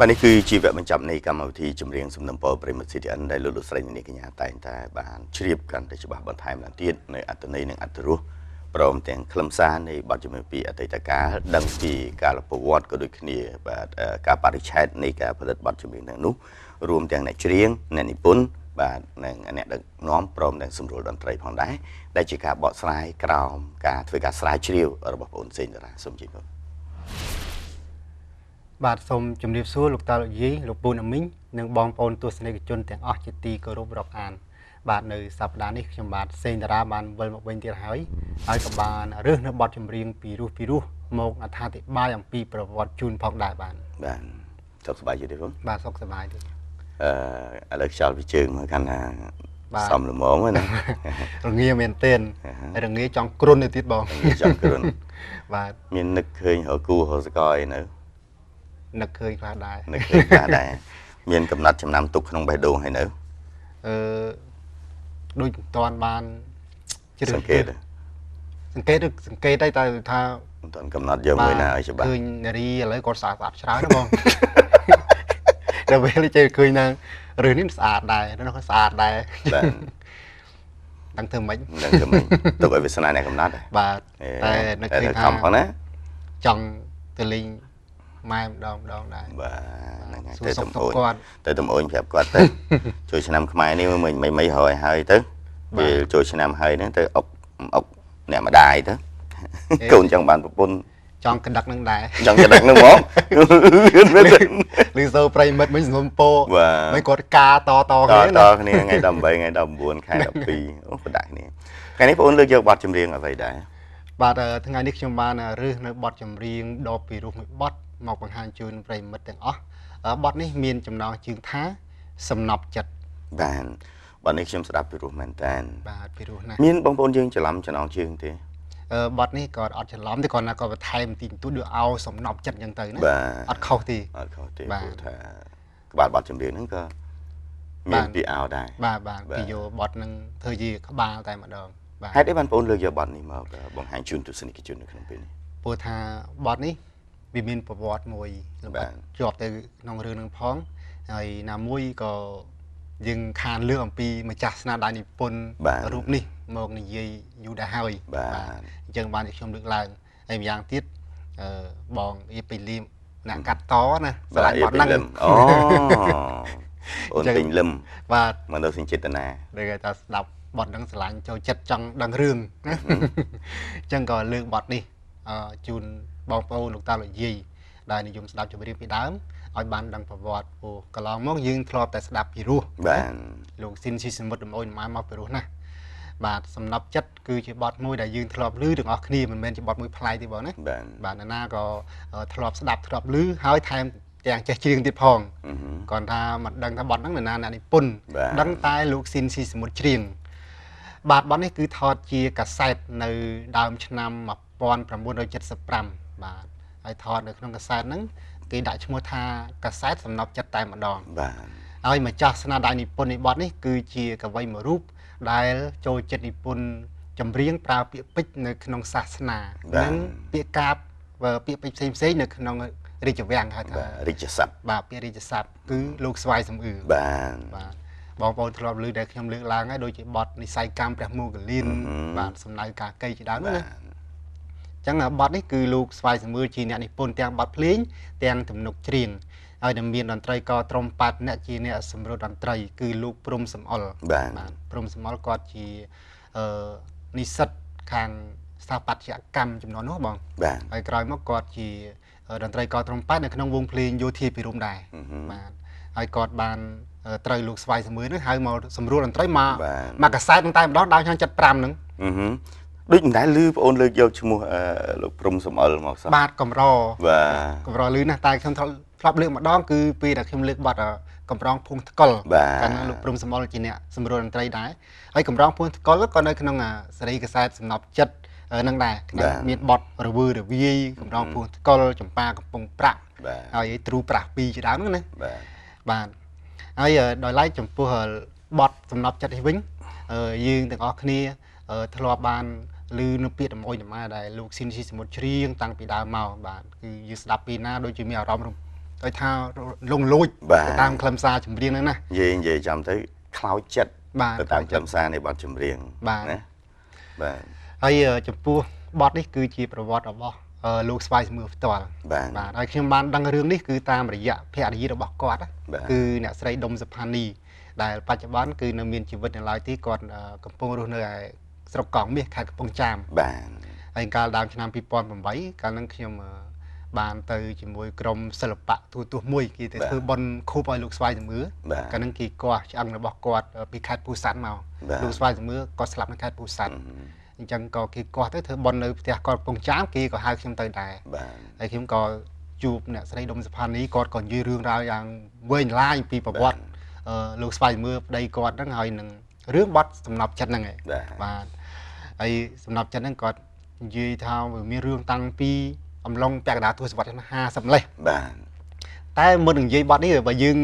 បាទនេះគឺជាវគ្គបញ្ចប់នៃកម្មវិធីចម្រៀងសំណឹមពរប្រិមត្ត CTN ដែលលោកស្រីនាងកញ្ញាតែងតែបានជ្រាបកាន់តែច្បាស់បន្ថែមឡើងទៀតនៅអត្ថន័យនិងអត្ថរសព្រមទាំងខ្លឹមសារនៃបទចម្រៀងពីអតីតកាលដឹងពីកាលប្រវត្តិក៏ដូចគ្នាបាទការបរិច្ឆេទនៃការផលិតបទចម្រៀងទាំងនោះរួមទាំងអ្នកច្រៀងអ្នកនិពន្ធបាទនិងអ្នកដឹកនាំព្រមទាំងសម្រួលតន្ត្រីផងដែរដែលជាការបកស្រាយក្រោមការធ្វើការស្រាវជ្រាវរបស់បងអូនសេងតារាសូមជម្រាបបាទសូមជម្រាបសួរលោកតាលោកយាយលោកពូនអមីងនិងបងប្អូនទស្សនិកជនទាំងអស់ជាទីគោរពរាប់អានបាទនៅសប្តាហ៍នេះខ្ញុំបាទសេងតារាបានវិលមកវិញទៀតហើយក៏បានរើសនៅបទចម្រៀងពីរោះមកអត្ថាធិប្បាយអំពីប្រវត្តិជូនផងដែរបាទសុខសប្បាយទេបងបាទសុខសប្បាយទេឥឡូវខ្យល់ពីជើងមកកាន់ថាសំលមងណារងាមែនទែនរងាចង់គ្រុនទៅទៀតបងចង់គ្រុនបាទមាននឹកឃើញរកគូរសកអីនៅនឹកឃើញខ្លះដែរមានកំណត់ចំណាំទុកក្នុងបេះដូងហើយនៅដូចមិនតាន់បានសង្កេតតែថាមិនតាន់កំណត់យកមួយណាឲ្យច្បាស់ឃើញនារីឥឡូវគាត់ស្អាតច្រើនណាបងដល់ពេលចេះឃើញណារឿងនេះស្អាតដែរនោះក៏ស្អាតដែរបាទដឹងធ្វើម៉េចទុកឲ្យវាសនាអ្នកកំណត់បាទតែនឹកឃើញថាខំផងណាចង់ទៅលេងម៉ែម្ដងដែរបាទហ្នឹងហើយទៅតំអូនគាត់ទៅតំអូនប្រាប់គាត់ទៅជួយឆ្នាំខ្មែរនេះមិនរយហើយទៅពេលជួយឆ្នាំហើយហ្នឹងទៅអុកអ្នកម្ដាយទៅកូនចង់បានប្រពន្ធចង់ក្តឹកនឹងដែរចង់ក្តឹកនឹងហ្មងលឺសូរប្រិមិត្តមិញសំណពោមិនគាត់ការតគ្នាថ្ងៃ18ថ្ងៃ19ខែ12អូបដាក់គ្នាថ្ងៃនេះបងអូនលើកយកបទចម្រៀងអ្វីដែរបាទថ្ងៃនេះខ្ញុំបានរើសនៅបទចម្រៀងដ៏ពីរោះមួយបទមកបង្ហាញជូនប្រិមិត្តទាំងអស់បទនេះមានចំណងជើងថាសំណប់ចិត្តបាទបទនេះខ្ញុំស្ដាប់ពីរោះមែនតើបាទពីរោះណាស់មានបងប្អូនយើងច្រឡំចំណងជើងទេបទនេះក៏អត់ច្រឡំទេគាត់ណាក៏បន្ថែមទីទូដូចឲ្យសំណប់ចិត្តអញ្ចឹងទៅណាអត់ខុសទេព្រោះថាក្បាលបទចម្រៀងហ្នឹងក៏មានពីឲ្យដែរបាទពីយកបទហ្នឹងធ្វើជាក្បាលតែម្ដងបាទហេតុអីបានបងប្អូនលើកយកបទនេះមកបង្ហាញជូនទស្សនិកជននៅក្នុងពេលនេះព្រោះថាបទនេះវាមានប្រវត្តិមួយជាប់ទៅក្នុងរឿងនឹងផងហើយណាមួយក៏យើងខានលើកអំពីម្ចាស់ស្នាដៃនិពន្ធរូបនេះមកនិយាយយូរដែរហើយបាទអញ្ចឹងបានខ្ញុំលើកឡើងហើយម្យ៉ាងទៀតបងអៀបពេញលីមអ្នកកាត់តណាស្រឡាញ់បទហ្នឹងអូនពេញលឹមបាទមកនៅសេចក្ដីចេតនាដូចគេថាស្ដាប់បទហ្នឹងស្រឡាញ់ចូលចិត្តចង់ដឹងរឿងណាអញ្ចឹងក៏លើកបទនេះជូនបងប្អូនលោកតាលោកយាយដែលនិយមស្ដាប់ចម្រៀងពីដើមឲ្យបានដឹងប្រវត្តិអូកន្លងមកយើងធ្លាប់តែស្ដាប់ពីរោះបាទលោកស៊ីនស៊ីសមុទ្រដំអុយម៉ែមកពីរោះណាបាទសំណប់ចិត្តគឺជាបទមួយដែលយើងធ្លាប់ឮទាំងអស់គ្នាមិនមែនជាបទមួយប្លែកទេបងណាបាទណាក៏ធ្លាប់ស្ដាប់ធ្លាប់ឮហើយថែមទាំងចេះច្រៀងទៀតផងគាត់ថាមិនដឹងថាបទហ្នឹងនរណាអ្នកនិពន្ធដឹងតែលោកស៊ីនស៊ីសមុទ្រច្រៀងបាទបទនេះគឺថតជាកាសែតនៅដើមឆ្នាំ1975បាទហើយថតនៅក្នុងកាសែតហ្នឹងគេដាក់ឈ្មោះថាកាសែតសំណប់ចិត្តតែម្ដងបាទហើយម្ចាស់ស្នាដៃនិពន្ធនៃបទនេះគឺជាកវីមួយរូបដែលចូលចិត្តនិពន្ធចម្រៀងប្រើពាក្យពេចន៍នៅក្នុងសាសនានិងពាក្យកាព្យពាក្យពេចន៍ផ្សេងនៅក្នុងរាជវាំងហៅថារាជស័ព្ទបាទពាក្យរាជស័ព្ទគឺលោកស្វាយសំអឺបាទបងប្អូនធ្លាប់ឮដែលខ្ញុំលើកឡើងហើយដូចជាបទនិស័យកម្មព្រះមូកលៀនបាទសំដៅការកៃជាដើមណាអញ្ចឹងបទនេះគឺលោកស្វាយសំអឺជាអ្នកនិពន្ធទាំងបទភ្លេងទាំងទំនុកច្រៀងហើយនឹងមានតន្ត្រីករត្រំប៉ាត់អ្នកជាអ្នកសម្រួលតន្ត្រីគឺលោកព្រំសំអល់បាទព្រំសំអល់គាត់ជានិស្សិតខាងស្ថាបត្យកម្មចំនួននោះបងបាទហើយក្រោយមកគាត់ជាតន្ត្រីករត្រំប៉ាត់នៅក្នុងវងភ្លេងយោធាពិរមដែរបាទហើយគាត់បានត្រូវលោកស្វាយសំអឺនឹងហៅមកសម្រួលតន្ត្រីមកកាសែតនឹងតែម្ដងដើមឆ្នាំ75ហ្នឹងដូចមិនដែលឮបងអូនលើកយកឈ្មោះលោកព្រំសំអល់មកសោះបាទកម្របាទកម្រឮណាស់តែខ្ញុំធ្លាប់លើកម្ដងគឺពេលដែលខ្ញុំលើកបទកំរងភូមិថ្កុលកាលណាលោកព្រំសំអល់ជាអ្នកសម្រួលតន្ត្រីដែរហើយកំរងភូមិថ្កុលក៏នៅក្នុងសេរីកាសែតសំណប់ចិត្តនឹងដែរមានបទរវើរវាយកំរងភូមិថ្កុលចម្ប៉ាកំពង់ប្រាក់ហើយទ្រូប្រាស់ពីរជាដើមហ្នឹងណាបាទហើយដោយឡែកចំពោះបទសំណប់ចិត្តនេះវិញយើងទាំងអស់គ្នាធ្លាប់បានឮនៅពាក្យដំអុយដំណើរដែលលោកស៊ីនស៊ីសមុទ្រច្រៀងតាំងពីដើមមកបាទគឺយើងស្ដាប់ពីណាដូចជាមានអារម្មណ៍ ឲ្យថាលងលួចទៅតាមខ្លឹមសារចម្រៀងហ្នឹងណានិយាយចាំទៅខ្លោចចិត្តទៅតាមខ្លឹមសារនៃបទចម្រៀងណាបាទហើយចំពោះបទនេះគឺជាប្រវត្តិរបស់លោកស្វាយសមឿផ្ទាល់បាទហើយខ្ញុំបានដឹងរឿងនេះគឺតាមរយៈភរិយារបស់គាត់គឺអ្នកស្រីដុំសុផានីដែលបច្ចុប្បន្នគឺនៅមានជីវិតនៅឡើយទីគាត់កំពុងរស់នៅឯស្រុកកងមាសខេត្តកំពង់ចាមបាទហើយកាលដើមឆ្នាំ2008កាលហ្នឹងខ្ញុំបានទៅជាមួយក្រុមសិល្បៈទូទស្សន៍មួយគេទៅធ្វើបុណ្យខួបឲ្យលោកស្វាយសមឿកាលហ្នឹងគេគាស់ឆ្អឹងរបស់គាត់ពីខេត្តពូសាន់មកលោកស្វាយសមឿគាត់ស្លាប់នៅខេត្តពូសាន់អញ្ចឹងក៏គេគាស់ទៅធ្វើបុណ្យនៅផ្ទះគាត់កំពង់ចាមគេក៏ហៅខ្ញុំទៅដែរហើយខ្ញុំក៏ជួបអ្នកស្រីដុំសុផានីគាត់ក៏និយាយរឿងរ៉ាវយ៉ាងវែងឡាយពីប្រវត្តិលោកស្វាយសមឿប្តីគាត់ហ្នឹងហើយនឹងរឿងបត់សំណប់ចិត្តហ្នឹងឯងបាទហើយសំណប់ចិត្តហ្នឹងគាត់និយាយថាមានរឿងតាំងពីអំឡុងពាក់កណ្ដាលទសវត្សរ៍50ម្លេះបាទតែមុននឹងនិយាយបត់នេះបើយើង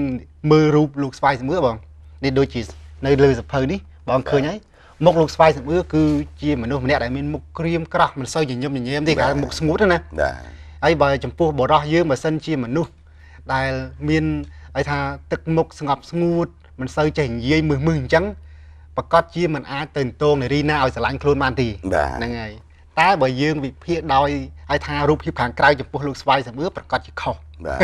មើលរូបលោកស្វាយសមឿបងនេះដូចជានៅលើសភៅនេះបងឃើញហើយមុខលោកស្វាយសមឿគឺជាមនុស្សម្នាក់ដែលមានមុខក្រៀមក្រោះមិនសូវញញឹមញញែមទេគេមុខស្ងួតណាបាទហើយបើចំពោះបរោះយើងបើសិនជាមនុស្សដែលមានឲ្យថាទឹកមុខស្ងប់ស្ងួតមិនសូវចេះនិយាយមឹសអញ្ចឹងប្រកាសជាមិនអាចទៅតងនារីណាឲ្យស្រឡាញ់ខ្លួនបានទេហ្នឹងហើយតែបើយើងវិភាគដោយឲ្យថារូបភាពខាងក្រៅចំពោះលោកស្វាយសមឿប្រកាសជាខុសបាទ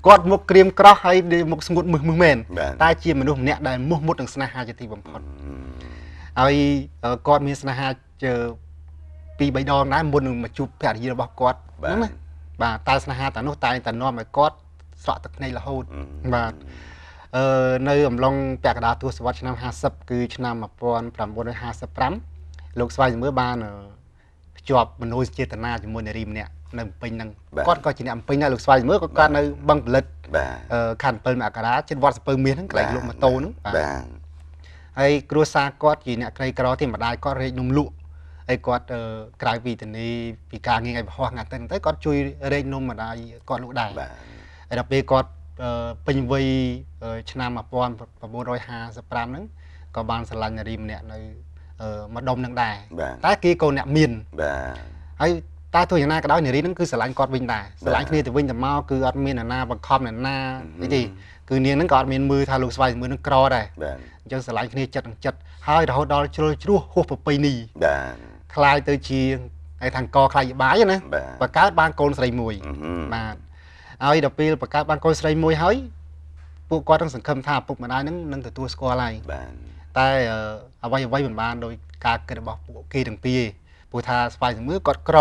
គាត់មុខក្រៀមក្រោះហើយមុខស្ងួតមឹសមែនតែជាមនុស្សម្នាក់ដែលមោះមុតនឹងស្នេហាជាទីបំផុតហើយគាត់មានស្នេហាជា2-3ដងដែរមុននឹងមកជួបភរិយារបស់គាត់ហ្នឹងណាបាទតែស្នេហាតានោះតែងតែនាំឲ្យគាត់ស្រក់ទឹកភ្នែករហូតបាទនៅអំឡុងពាក់កណ្ដាលទសវត្សរ៍ឆ្នាំ50គឺឆ្នាំ1955លោកស្វាយសមឿបានភ្ជាប់មនោសញ្ចេតនាជាមួយនារីម្នាក់នៅភ្នំពេញហ្នឹងគាត់ក៏ជាអ្នកភ្នំពេញដែរលោកស្វាយសមឿក៏កើតនៅបឹងផលិតខណ្ឌ7មករាជិតវត្តសពើមាសហ្នឹងកន្លែងលក់ម៉ូតូហ្នឹងបាទហើយគ្រួសារគាត់ជាអ្នកក្រីក្រទេម្ដាយគាត់រែកនំលក់ហើយគាត់ក្រៅពីធានីពីការងារឲ្យបរោះងាត់ទៅគាត់ជួយរែកនំម្ដាយគាត់លក់ដែរហើយដល់ពេលគាត់ពេញវ័យឆ្នាំ1955ហ្នឹងក៏បានស្រឡាញ់នារីម្នាក់នៅម្ដុំនឹងដែរតែគេក៏អ្នកមានបាទហើយតែទោះយ៉ាងណាក៏ដោយនារីហ្នឹងគឺស្រឡាញ់គាត់វិញដែរស្រឡាញ់គ្នាទៅវិញទៅមកគឺអត់មានអ្នកណាបង្ខំអ្នកណាអីទេគឺនាងហ្នឹងក៏អត់មានមើលថាលោកស្វាយសមឿនឹងក្រដែរអញ្ចឹងស្រឡាញ់គ្នាចិត្តនឹងចិត្តហើយរហូតដល់ជ្រុលជ្រោះហួសប្រពៃណីបាទคล้ายទៅជាឯខាងកខ្លាយបាយណាបង្កើតបានកូនស្រីមួយបាទហើយដល់ពេលបង្កើតបានកូនស្រីមួយហើយពួកគាត់នឹងសង្ឃឹមថាឪពុកម្ដាយនឹងទទួលស្គាល់ហើយបាទតែអ្វីមិនបានដោយការគិតរបស់ពួកគេទាំងពីរទេព្រោះថាស្វាយសមឿគាត់ក្រ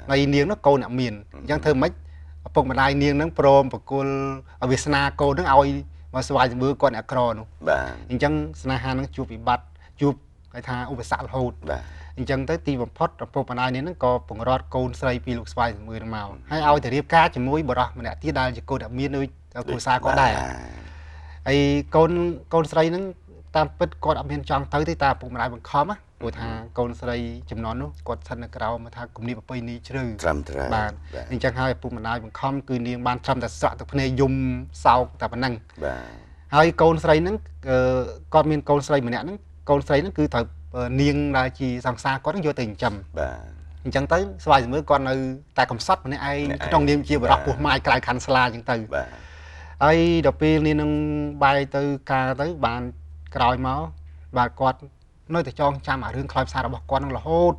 ហើយនាងនោះកូនអ្នកមានអញ្ចឹងធ្វើម៉េចឪពុកម្ដាយនាងនឹងព្រមប្រគល់វាសនាកូននឹងឲ្យមកស្វាយសមឿគាត់អ្នកក្រនោះបាទអញ្ចឹងស្នេហានឹងជួបវិបត្តិជួបគេថាឧបសគ្គរហូតបាទអញ្ចឹងទៅទីបំផុតឪពុកម្ដាយនាងនឹងក៏បង្រត់កូនស្រីពីលោកស្វាយសមឿនឹងមកហើយឲ្យទៅរៀបការជាមួយបរិសម្នាក់ទៀតដែលជាកូនអ្នកមានដូចគ្រួសារគាត់ដែរហើយកូនស្រីនឹងតាមពិតគាត់អត់មានចង់ទៅទេតែឪពុកម្ដាយបង្ខំណាព្រោះថាកូនស្រីចំនួននោះគាត់ស្ថិតនៅក្រៅមកថាគំនិតប្រពៃណីជ្រៅត្រឹមត្រូវបាទអញ្ចឹងហើយឪពុកម្ដាយបង្ខំគឺនាងបានត្រឹមតែស្រក់ទឹកភ្នែកយំសោកតែប៉ុណ្ណឹងបាទហើយកូនស្រីហ្នឹងគាត់មានកូនស្រីម្នាក់ហ្នឹងកូនស្រីហ្នឹងគឺត្រូវនាងដែលជាសង្សារគាត់នឹងយកទៅចិញ្ចឹមបាទអញ្ចឹងទៅស្វាយសមឿគាត់នៅតែកំសត់ម្នាក់ឯងក្នុងនាមជាបរិសុទ្ធពោះម៉ាយក្រៅខណ្ឌស្លាអញ្ចឹងទៅបាទហើយដល់ពេលនាងនឹងបាយទៅការទៅបានក្រោយមកបាទគាត់នៅតែចងចាំអារឿងខ្លោចផ្សាររបស់គាត់នឹងរហូត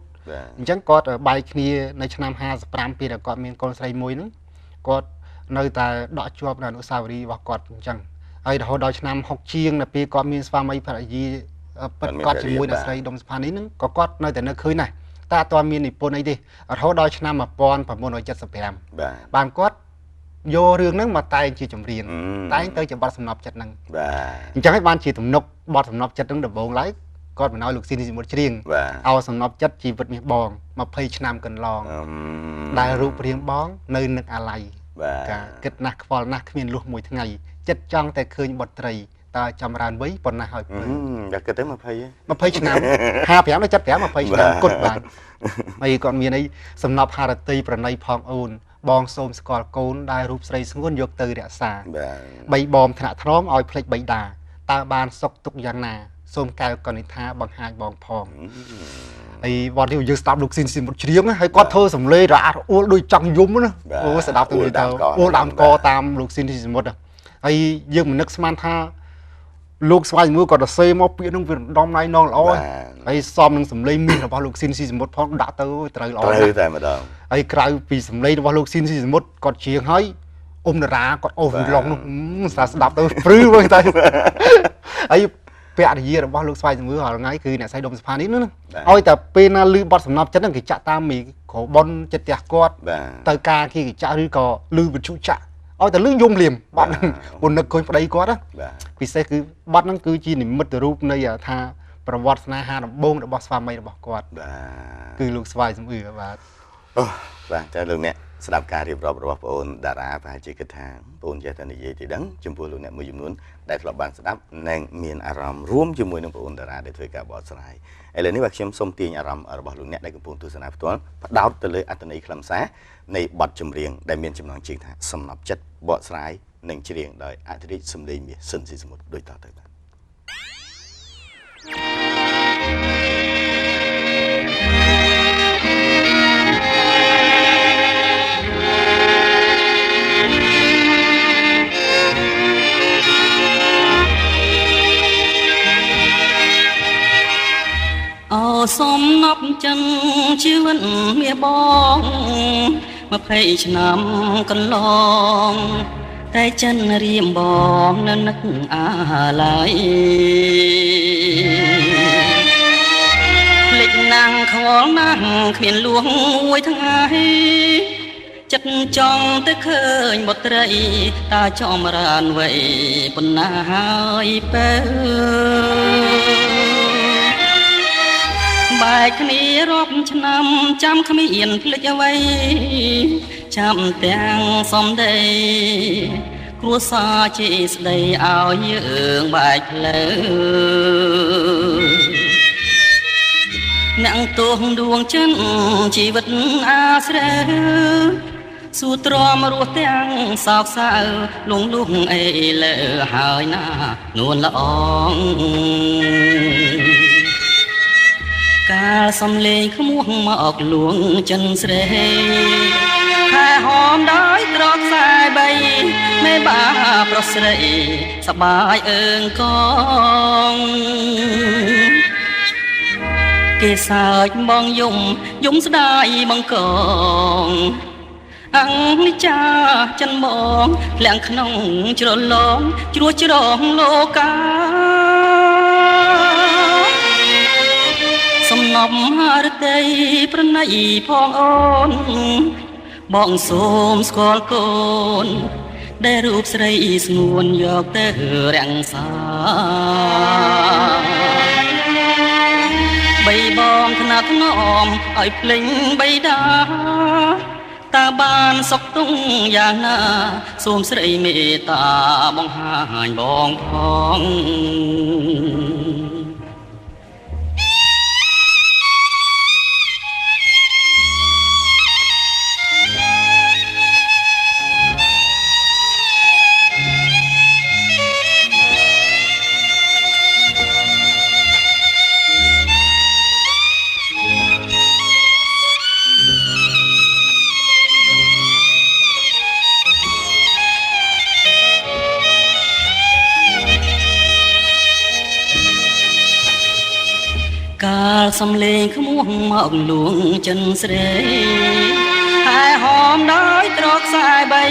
អញ្ចឹងគាត់បែកគ្នានៅឆ្នាំ55ពេលដែលគាត់មានកូនស្រីមួយហ្នឹងគាត់នៅតែដកជាប់នៅអនុស្សាវរីយ៍របស់គាត់អញ្ចឹងហើយរហូតដល់ឆ្នាំ60ជាងដល់ពេលគាត់មានស្វាមីភរិយាពិតគាត់ជាមួយអ្នកស្រីដុំសុផានីហ្នឹងក៏គាត់នៅតែនៅឃើញដែរតែអត់ទាន់មាននិពន្ធអីទេរហូតដល់ឆ្នាំ1975បានគាត់យករឿងហ្នឹងមកតែងជាចម្រៀងតែងទៅជាបទសំណប់ចិត្តហ្នឹងបាទអញ្ចឹងហើយបានជាទំនុកបទសំណប់ចិត្តហ្នឹងដំបូងឡើយគាត់បណ្ដោយលោកស៊ីនីសមុទ្រច្រៀងឲ្យសំណប់ចិត្តជីវិតមាសបង20ឆ្នាំកន្លងដែលរូបរាងបងនៅនឹកអាល័យការគិតណាស់ខ្វល់ណាស់គ្មានលុះមួយថ្ងៃចិត្តចង់តែឃើញបុត្រីតើចំរានវ័យប៉ុណ្ណាហើយតែគិតទៅ20ឆ្នាំ55ដល់75 20ឆ្នាំគត់បានហើយគាត់មានអីសំណប់ហារតីប្រណីផងអូនបងសូមស្គាល់កូនដែលរូបស្រីស្ងួនយកទៅរក្សាបីបំថ្នាក់ថ្នមឲ្យភ្លេចបៃតាតើបានសុខទុកយ៉ាងណាសូមកែវកនិដ្ឋាបង្ហាញបងផង ấy bọn thì giờ stop được xin một chiếng hay có thơ sầm lê ra ô đôi chẳng yếm nữa ô sẽ đạp từ người ta ô làm co tam lục xin một ấy giờ mình nước man tha lục xoay mưa còn là xây móc biển trong việc đom này non ló ấy xómនឹងសំឡេងមានរបស់លោកស៊ីនស៊ីសមុទ្រផងដាក់ទៅត្រូវល្អណាស់តែម្ដងហើយក្រៅពីសំឡេងរបស់លោកស៊ីនស៊ីសមុទ្រគាត់ជាងហើយអ៊ំតារាគាត់អូវីឡុងនោះស្ដាប់ទៅព្រឺមើលទៅហើយពាក្យនិយាយរបស់លោកស្វាយជំរឿរាល់ថ្ងៃគឺអ្នកស្រីដុំសុផានេះឲ្យតែពេលណាលឺបទសំណប់ចិត្តហ្នឹងគេចាក់តាមមីក្រប៉ុនចិត្តផ្ទះគាត់ទៅការគេចាក់ឬក៏លឺវិទ្យុចាក់ឲ្យតែលឺយំលៀមបាត់ហ្នឹងពុននឹកឃើញប្តីគាត់ណាពិសេសគឺបាត់ហ្នឹងគឺជានិមិត្តរូបនៃថាប្រវត្តិស្នេហាដំបូងរបស់ស្វាមីរបស់គាត់គឺលោកស្វាយជំរឿបាទអូបាទតែលោកអ្នកស្ដាប់ការរៀបរាប់របស់បងអូនតារាប្រហែលជាគិតថាបងអូនចេះតែនិយាយទីដឹងចំពោះលោកអ្នកមួយចំនួនដែលធ្លាប់បានស្ដាប់និងមានអារម្មណ៍រួមជាមួយនឹងបងអូនតារាដែលធ្វើការបកស្រាយឥឡូវនេះបាទខ្ញុំសូមទាញអារម្មណ៍របស់លោកអ្នកដែលកំពុងទស្សនាផ្ទាល់ផ្ដោតទៅលើអត្ថន័យខ្លឹមសារនៃបទចម្រៀងដែលមានចំណងជើងថាសំណប់ចិត្តបកស្រាយនិងច្រៀងដោយអធិរាជសំឡេងមាសស៊ិនស៊ីសមុទ្រដូចតទៅបាទអូសំណប់ចឹងជីវិតមាសបង20ឆ្នាំកន្លងតែចិនរៀមបងនៅនឹកអាឡាយភ្លេចណាំងខ្វល់ណាស់គ្មានលួងមួយថ្ងៃចិត្តចង់ទៅឃើញបុត្រីតាចំរានវ័យប៉ុណ្ណាហើយបើបែកគ្នារាប់ឆ្នាំចាំគ្មានភ្លេចអ្វីចាំទាំងសំដីគ្រួសារជាស្ដីឲ្យយើងបែកផ្លូវអ្នកទោះដួងចិនជីវិតអាស្រើសួរទ្រាំរស់ទាំងសោកសៅលងលុះអីលើហើយណានួនល្អងកាលសំលេងក្មួងមកលួងចិនស្រីខែហមដោយត្រកខ្សែបីមេបាប្រុសស្រីសបាយអើងកងគេសើចបងយំស្ដាយបងកងអង្និចាចិនបងលាក់ក្នុងជ្រលងជ្រោះច្រងលោកាសំណប់រតីប្រណីផងអូនបងសូមស្គាល់កូនដែលរូបស្រីស្ងួនយកទៅរាំងសាបីបងថ្នាក់ថ្នមឲ្យភ្លេងបៃតាតើបានសុខទុំយ៉ាងណាសូមស្រីមេត្តាបង្ហាញបងផងកាលសំលេងក្មួងមកលួងចិនស្រីហើយហមដោយត្រកខ្សែបី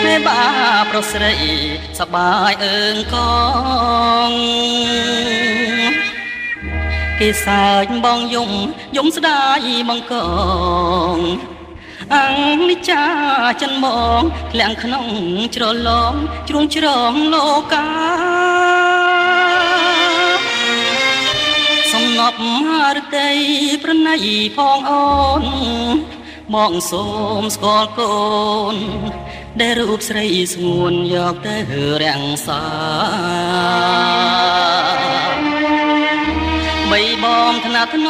មេបាប្រុសស្រីសបាយអើងកងគេសើចបងយំស្ដាយបងកងអង្និចាចិនមកលាក់ក្នុងជ្រលងជ្រួងជ្រងលោកាសំណប់រតីប្រណីផងអូនមកសូមស្គាល់កូនដែលរូបស្រីស្ងួនយកទៅរាំងសាបីបងថ្នាក់ថ្នម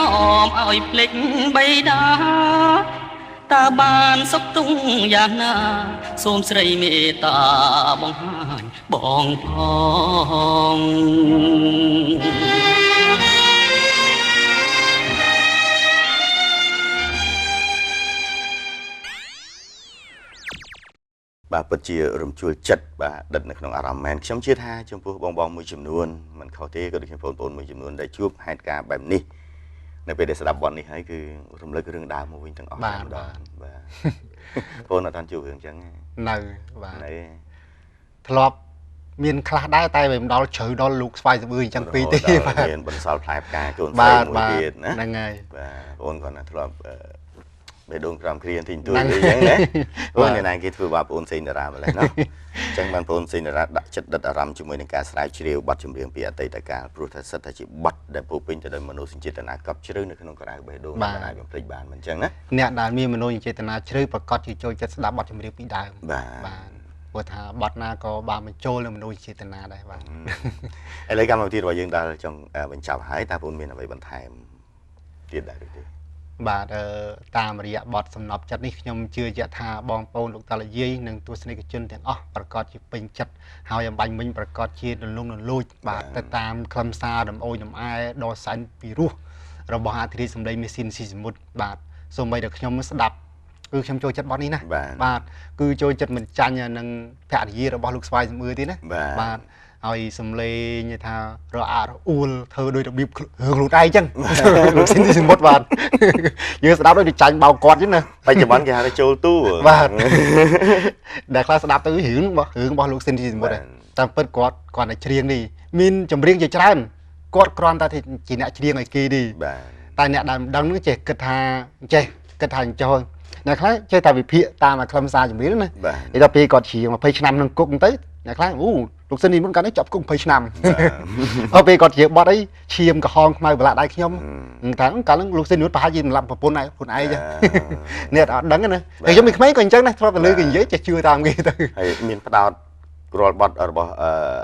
ឲ្យភ្លេចបៃតាតើបានសុខទុំយ៉ាងណាសូមស្រីមេត្តាបង្ហាញបងផង Hãy subscribe cho kênh Ghiền Mì Gõ để không bỏ lỡ បង những video hấp dẫn ផង Hãy subscribe cho kênh Ghiền Mì Gõ để không bỏ lỡ បាទពិតជារំជួលចិត្តបាទដិតនៅក្នុងអារម្មណ៍មែនខ្ញុំជឿថាចំពោះបងមួយចំនួនមិនខុសទេក៏ដូចជាបងប្អូនមួយចំនួនដែលជួបហេតុការណ៍បែបនេះនៅពេលដែលស្ដាប់បទនេះហើយគឺរំលឹករឿងដើមមកវិញទាំងអស់តែម្ដងបាទបងអត់បានជួបរឿងអញ្ចឹងនៅបាទនៅធ្លាប់មានខ្លះដែរតែមិនដល់ជ្រៅដល់លោកស្វាយសបឿអញ្ចឹងពីទេបាទមានបន្សល់ផ្លែផ្កាកូនស្រីមួយទៀតណាហ្នឹងហើយបាទបងគាត់ណាធ្លាប់បេះដូងក្រំគ្រាទីទួយអញ្ចឹងណាបងអ្នកណាគេធ្វើបាបបងសេងតារាម្លេះណាអញ្ចឹងបានបងសេងតារាដាក់ចិត្តដិតអារម្មណ៍ជាមួយនឹងការស្រាវជ្រាវបទចម្រៀងពីអតីតកាលព្រោះថាសិតថាជាបទដែលពោពេញទៅដោយមនោសញ្ចេតនាកប់ជ្រៅនៅក្នុងក្រៅបេះដូងមិនអាចបំភ្លេចបានមិនអញ្ចឹងណាអ្នកដែលមានមនោសញ្ចេតនាជ្រៅប្រកាសជាចូលចិត្តស្ដាប់បទចម្រៀងពីដើមបាទព្រោះថាបទណាក៏បានបញ្ចូលនៅមនោសញ្ចេតនាដែរបាទឥឡូវកម្មវិធីរបស់យើងដល់ចង់បញ្ចប់ហើយតើបងមានអ្វីបន្ថែមទៀតដែរឬទេបាទតាមរយៈបទសំណប់ចិត្តនេះខ្ញុំជឿជាក់ថាបងប្អូនលោកតាលាយាយនិងទស្សនិកជនទាំងអស់ប្រកាសជាពេញចិត្តហើយអំបញ្ញមិញប្រកាសជារលងរលួចបាទទៅតាមខ្លឹមសារដំអោយដំអែដ៏សែនពីរោះរបស់អធិរាជសម្លេងមេស៊ីនស៊ីសមុទ្របាទសូម្បីតែខ្ញុំស្ដាប់គឺខ្ញុំចូលចិត្តបទនេះណាបាទគឺចូលចិត្តមិនចាញ់នឹងភរិយារបស់លោកស្វាយសំអឿទេណាបាទហើយសំលេងថារអាក់រអួលធ្វើដោយរបៀបរឿងខ្លួនឯងចឹងលោកស៊ីនទីសមុទ្របាទយើងស្ដាប់ដូចចាញ់បោកគាត់ចឹងណាបច្ចុប្បន្នគេហៅថាចូលទូបាទដែលខ្លះស្ដាប់ទៅរឿងរបស់លោកស៊ីនទីសមុទ្រតាមពិតគាត់តែច្រៀងនេះមានចម្រៀងជាច្រើនគាត់គ្រាន់តែជាអ្នកច្រៀងឲ្យគេទេតែអ្នកដែលមិនដឹងនឹងចេះគិតថាអញ្ចឹងអ្នកខ្លះចេះតែវិភាគតាមខ្លឹមសារចម្រៀងណាដល់ពេលគាត់ច្រៀង20ឆ្នាំនឹងគុកទៅអ្នកខ្លះលោកសិននេះមុនកាលនេះចាប់គុក20ឆ្នាំដល់ពេលគាត់ច្រៀងបទអីឈាមក្រហមខ្មៅប្រឡាក់ដៃខ្ញុំថាកាលហ្នឹងលោកសិននេះប្រហែលជាសម្លាប់ប្រពន្ធឯងខ្លួនឯងចឹងអ្នកអត់ដឹងណាតែខ្ញុំមិនក្មេងក៏អញ្ចឹងដែរធ្លាប់តែលើគេនិយាយចេះជឿតាមគេទៅហើយមានផ្ដោតរាល់បទរបស់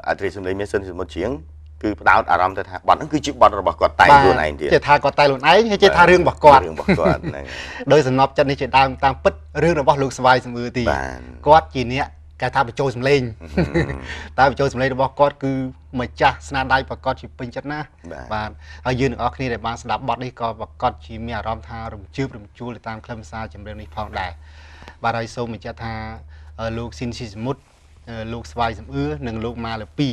អធិរាជសម្លេងមេស៊ីនសមុទ្រច្រៀងគឺផ្ដោតអារម្មណ៍ទៅថាបទហ្នឹងគឺជាបទរបស់គាត់តែខ្លួនឯងទៀតចេះថាគាត់តែខ្លួនឯងហើយចេះថារឿងរបស់គាត់ហ្នឹងដោយសំណប់ចិត្តនេះជាដើមតាមពិតរឿងរបស់លោកស្វាយសំអឿទីគាត់ជាអ្នកគេថាបញ្ចូលសម្លេងតែបញ្ចូលសម្លេងរបស់គាត់គឺម្ចាស់ស្នាដៃប្រកាសជាពេញចិត្តណាស់បាទហើយយើងទាំងអស់គ្នាដែលបានស្ដាប់បទនេះក៏ប្រកាសជាមានអារម្មណ៍ថារំជើបរំជួលទៅតាមខ្លឹមសារចម្រៀងនេះផងដែរបាទហើយសូមបញ្ជាក់ថាលោកស៊ីនស៊ីសមុទ្រលោកស្វាយសំអឿនិងលោកម៉ាឡាពី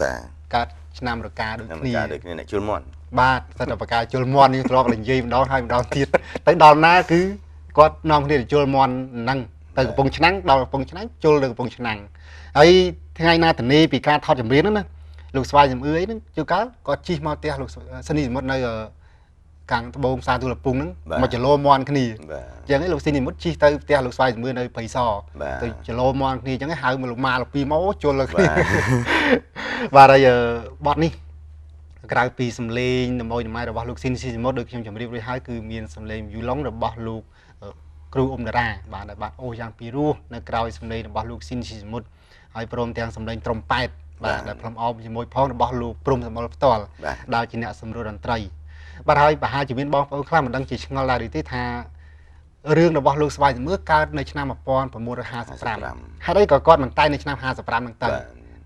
បាទកើតឆ្នាំរកាដូចគ្នាអ្នកជុលមន់បាទសិតតែបកាជុលមន់នេះធ្លាប់តែនិយាយម្ដងហើយម្ដងទៀតទៅដល់ណាគឺគាត់នាំគ្នាទៅជុលមន់ហ្នឹងទៅកំពង់ឆ្នាំងដល់កំពង់ឆ្នាំងជុលទៅកំពង់ឆ្នាំងហើយថ្ងៃណាធានីពីការថតចម្រៀងហ្នឹងណាលោកស្វាយសំអឿអីហ្នឹងជួនកាលគាត់ជិះមកផ្ទះលោកសិននេះសមុទ្រនៅកាំងត្បូងផ្សារទូលពងហ្នឹងមកចលោមន់គ្នាអញ្ចឹងឯងលោកស៊ីនីមុតជិះទៅផ្ទះលោកស្វាយសំអឿនៅព្រៃសរទៅចលោមន់គ្នាអញ្ចឹងហៅមកលោកម៉ាលពីមកជុលលើគ្នាបាទហើយបទនេះក្រៅពីសំឡេងដំណយដំណៃរបស់លោកស៊ីនស៊ីសមុទ្រដូចខ្ញុំជម្រាបរួចហើយគឺមានសំឡេងវីឡុងរបស់លោកគ្រូអ៊ុំតារាបាទអូយ៉ាងពីរោះនៅក្រៅសំឡេងរបស់លោកស៊ីនស៊ីសមុទ្រហើយព្រមទាំងសំឡេងត្រុំប៉ែតបាទដែលផ្លុំអោបជាមួយផងរបស់លោកព្រំសមលផ្ទាល់ដែលជាអ្នកសម្រួលតន្ត្រីបាទហើយប្រហែលជាមានបងប្អូនខ្លះមិនដឹងជាឆ្ងល់ដែរឬទេថារឿងរបស់លោកស្វាយសំអឿកើតនៅឆ្នាំ1955ហើយក៏គាត់មិនតែនៅឆ្នាំ55ហ្នឹងទៅ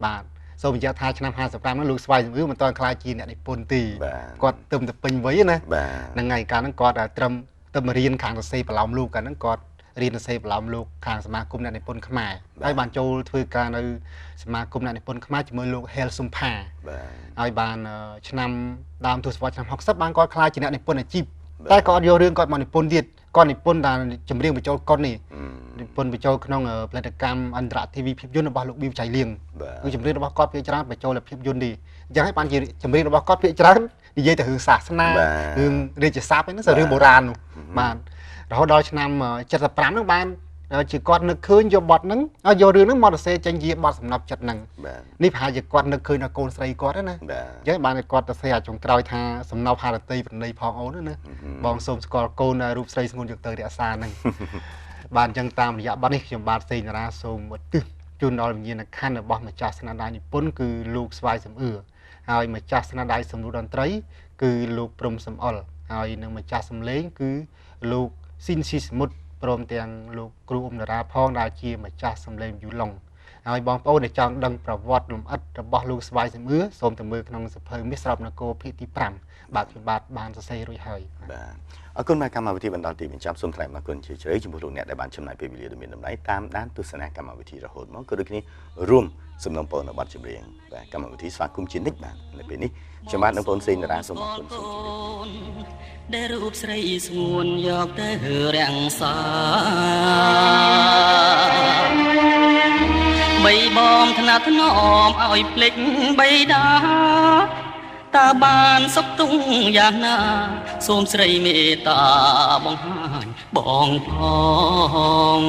បាទសូមបញ្ជាក់ថាឆ្នាំ55ហ្នឹងលោកស្វាយសំអឿមិនទាន់ខ្លាចជាអ្នកនិពន្ធទេគាត់ទៅតែពេញវ័យណាហ្នឹងហើយកាលហ្នឹងគាត់ត្រឹមទៅរៀនខាងសរសេរប្រឡោមលោកកាលហ្នឹងគាត់រៀនសរសេរប្រឡោមលោកខាងសមាគមអ្នកនិពន្ធខ្មែរហើយបានចូលធ្វើការនៅសមាគមអ្នកនិពន្ធខ្មែរជាមួយលោកហេលស៊ុំផាហើយបានឆ្នាំដើមទសវត្សរ៍ឆ្នាំ60បានគាត់ខ្លាចជាអ្នកនិពន្ធអាជីពតែក៏អត់យករឿងគាត់មកនិពន្ធទៀតគាត់និពន្ធតែចម្រៀងបញ្ចូលកុននេះនិពន្ធបញ្ចូលក្នុងផលិតកម្មអន្តរជាតិភាពយន្តរបស់លោកប៊ីវចៃលៀងគឺចម្រៀងរបស់គាត់ភាគច្រើនបញ្ចូលភាពយន្តនេះអញ្ចឹងហើយបានជាចម្រៀងរបស់គាត់ភាគច្រើននិយាយទៅរឿងសាសនារឿងរាជស័ព្ទហ្នឹងរឿងបុរាណនោះបាទរហូតដល់ឆ្នាំ75ហ្នឹងបានជាគាត់នឹកឃើញយកបទហ្នឹងហើយយករឿងហ្នឹងមកសរសេរចេញជាបទសំណប់ចិត្តហ្នឹងនេះប្រហែលជាគាត់នឹកឃើញដល់កូនស្រីគាត់ណាអញ្ចឹងបានគាត់សរសេរអាចុងក្រោយថាសំណប់ហារតីប្រណីផងអូនណាបងសូមស្គាល់កូនរូបស្រីស្ងួនយកទៅរក្សាហ្នឹងបាទអញ្ចឹងតាមរយៈបទនេះខ្ញុំបាទសេងតារាសូមឧទ្ទិសជូនដល់វិញ្ញាណក្ខន្ធរបស់ម្ចាស់ស្នាដៃនិពន្ធគឺលោកស្វាយសំអឿហើយម្ចាស់ស្នាដៃសម្រួលតន្ត្រីគឺលោកព្រំសំអល់ហើយនឹងម្ចាស់សំឡេងគឺលោកស៊ីនស៊ីសមុទ្រព្រមទាំងលោកគ្រូអ៊ុំតារាផងដែលជាម្ចាស់សម្លេងយូឡុង ហើយបងប្អូនដែលចង់ដឹងប្រវត្តិលំអិតរបស់លោកស្វាយសមឿសូមទៅមើលក្នុងសភៅមាសស្របនគរភាគទី5បាទខ្ញុំបាទបានសរសេររួចហើយបាទអរគុណមកកម្មវិធីបន្តទីបញ្ចប់សូមថ្លែងអរគុណជ្រាលជ្រៅចំពោះលោកអ្នកដែលបានចំណាយពេលវេលាដ៏មានតម្លៃតាមដានទស្សនាកម្មវិធីរហូតមកក៏ដូចគ្នារួមសំណូមពរនៅបទចម្រៀងបាទកម្មវិធីស្វាគមន៍ជានិច្ចបាទនៅពេលនេះខ្ញុំបាទនឹងបងសេងតារាសូមអរគុណសូមជម្រាបដែលរូបស្រីស្ងួនយកទៅរាំងសាបីបងថ្នាក់ថ្នមឲ្យភ្លេចបីដាតើបានសុខទុំយ៉ាងណាសូមស្រីមេត្តាបង្ហាញបងផង